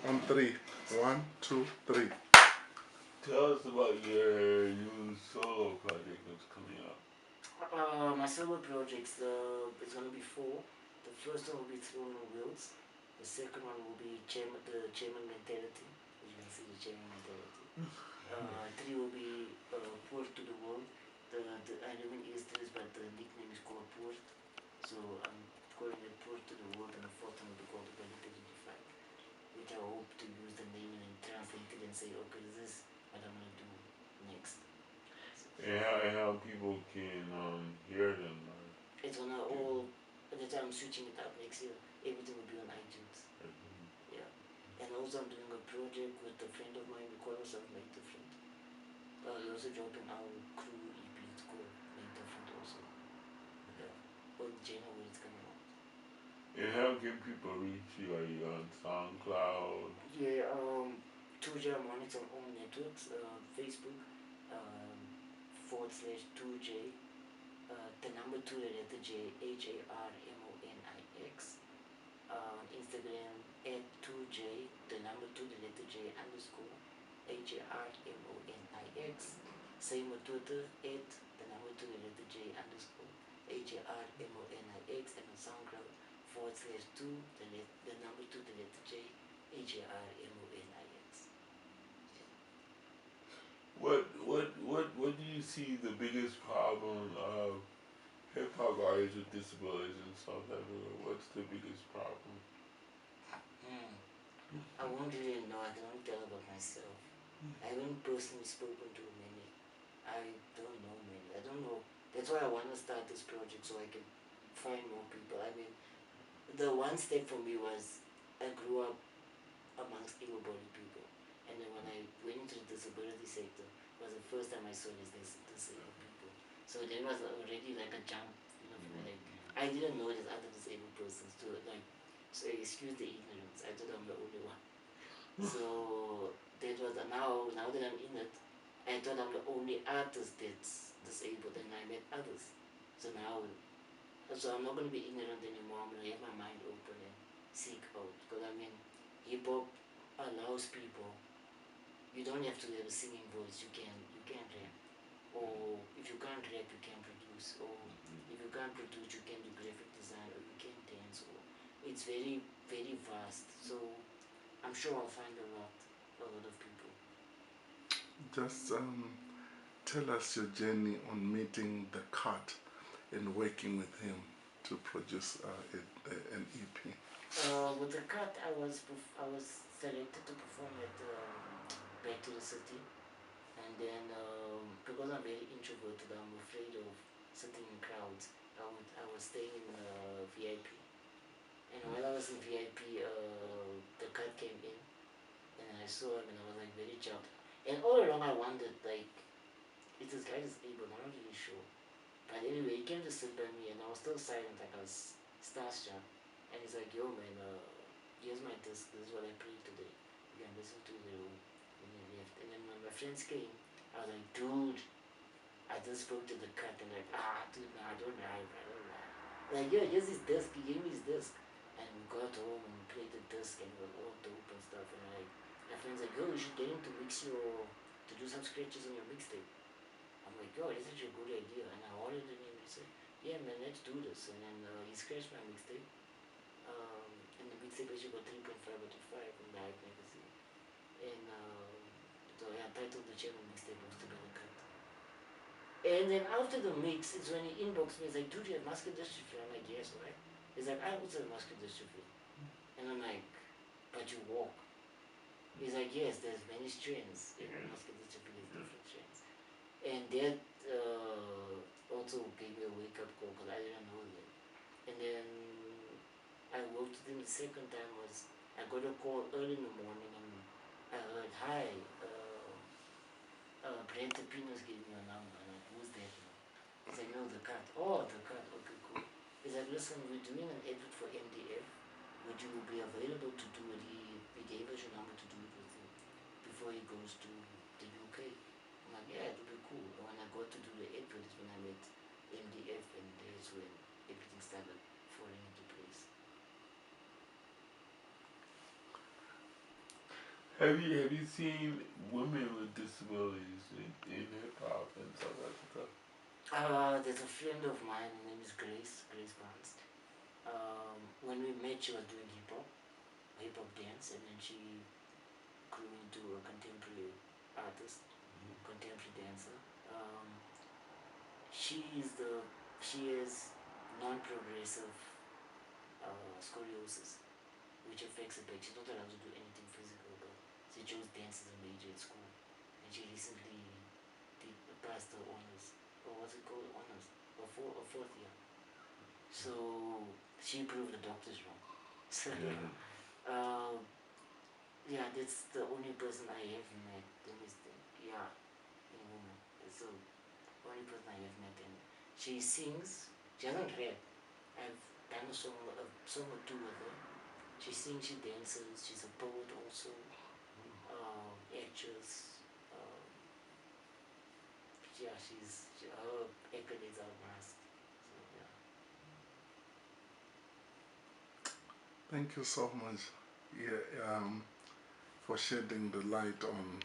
On three. 1, 2, 3. Tell us about your new solo project that's coming up. My solo projects, it's going to be 4. The first one will be Throne on Wheels. The second one will be the Chairman Mentality. As you can see, the Chairman Mentality. 3 will be Poor to the World. I live in East Hills, but the nickname is called Poor. So I'm calling it Poor to the World, and the fourth one will be called Ability Defined, which I hope to use the name and translate it and say, okay, this is what I'm going to do next. And how people can hear them. It's gonna all, by the time I'm switching it up next year, everything will be on iTunes. Yeah. And also I'm doing a project with a friend of mine, we call ourselves Make Different. We're also dropping our crew EP, it's called Make Different also. Yeah. Well, January it's coming out. And how can people reach you? Are you on SoundCloud? Yeah, Harmonix on all networks, Facebook, /2J, the number 2, the letter J, Harmonix, Instagram @2J, the number 2, the letter J underscore, Harmonix, same with Twitter, the number 2, the letter J underscore, Harmonix, and on SoundCloud, /2, the number 2, the letter J, Harmonix. What do you see the biggest problem of hip hop artists with disabilities in South Africa? What's the biggest problem? I won't really know. I can only tell about myself. I haven't personally spoken to many. I don't know many. I don't know. That's why I want to start this project, so I can find more people. I mean, the one step for me was I grew up amongst able-bodied people, and then when I went into the disability sector, it was the first time I saw these disabled people. So there was already like a jump, like I didn't know there's other disabled persons too. Like, so excuse the ignorance. I thought I'm the only one. So that was now that I'm in it, I thought I'm the only artist that's disabled, and I met others. So now, so I'm not going to be ignorant anymore. I'm going to have my mind open and seek out. Because I mean, hip hop allows people. You don't have to have a singing voice. You can rap, or if you can't rap, you can produce, or if you can't produce, you can do graphic design, or you can dance. Or it's very, very vast. So I'm sure I'll find a lot of people. Just tell us your journey on meeting the cut and working with him to produce an EP. With the cut, I was selected to perform at Back to the City, and then because I'm very introverted, I'm afraid of sitting in crowds. I was staying in VIP, and while I was in VIP, the cut came in, and I saw him, and I was like very jumped. And all along I wondered, like, if this guy is able, I'm not really sure. But anyway, he came to sit by me, and I was still silent, like I was starstruck. And he's like, yo man, here's my disc, this is what I played today. You can listen to the room. And he left. And then when my friends came, I was like, dude, I just spoke to the cut, and like, dude, no, I don't lie. Like, yo, here's his disc, he gave me his disc. And we got home and played the disc, and it was all dope and stuff. And like, my friend's like, yo, you should get him to to do some scratches on your mixtape. I'm like, yo, this is such a good idea. And I ordered it, and he said, yeah man, let's do this. And then he scratched my mixtape. And the mixtape actually got 3.5 out of 5 from the R.I.P magazine. And so I titled the channel mixtape was Together Cut. And then after the mix, it's when he inboxed me, he's like, dude, you have muscular dystrophy? I'm like, yes, right? He's like, I also have muscular dystrophy. And I'm like, but you walk. He's like, yes, there's many strains. Muscular dystrophy, there's different strains. And that also gave me a wake-up call, because I didn't know that. And then I worked with him the second time was, I got a call early in the morning, and I heard, hi, Brent Pino's gave me a number. I'm like, who's that now? He's like, no, the cut. Oh, the cut, okay, cool. He's like, listen, we're doing an edit for MDF. Would you be available to do it? He gave us your number to do it with him before he goes to the UK. I'm like, yeah, it'll be cool. And when I got to do the edit, is when I met MDF, and that's when everything started falling into place. Have you seen women with disabilities in hip hop in South Africa? There's a friend of mine, her name is Grace Barnes. When we met, she was doing hip hop dance, and then she grew into a contemporary artist, contemporary dancer. Um, she is non-progressive scoliosis, which affects her back. She's not allowed to do anything physical, but she chose dance as a major at school, and she recently did passed her honors, or what's it called, honors, a fourth year. So she proved the doctors wrong. So um, yeah, that's the only person I have met. Let me think. Yeah, in woman. That's the only person I have met, and she sings. She doesn't rap. I've done a song or two with her. She sings, she dances. She's a poet also, actress. Um, yeah, her accolades are vast. So yeah. Thank you so much, yeah, for shedding the light on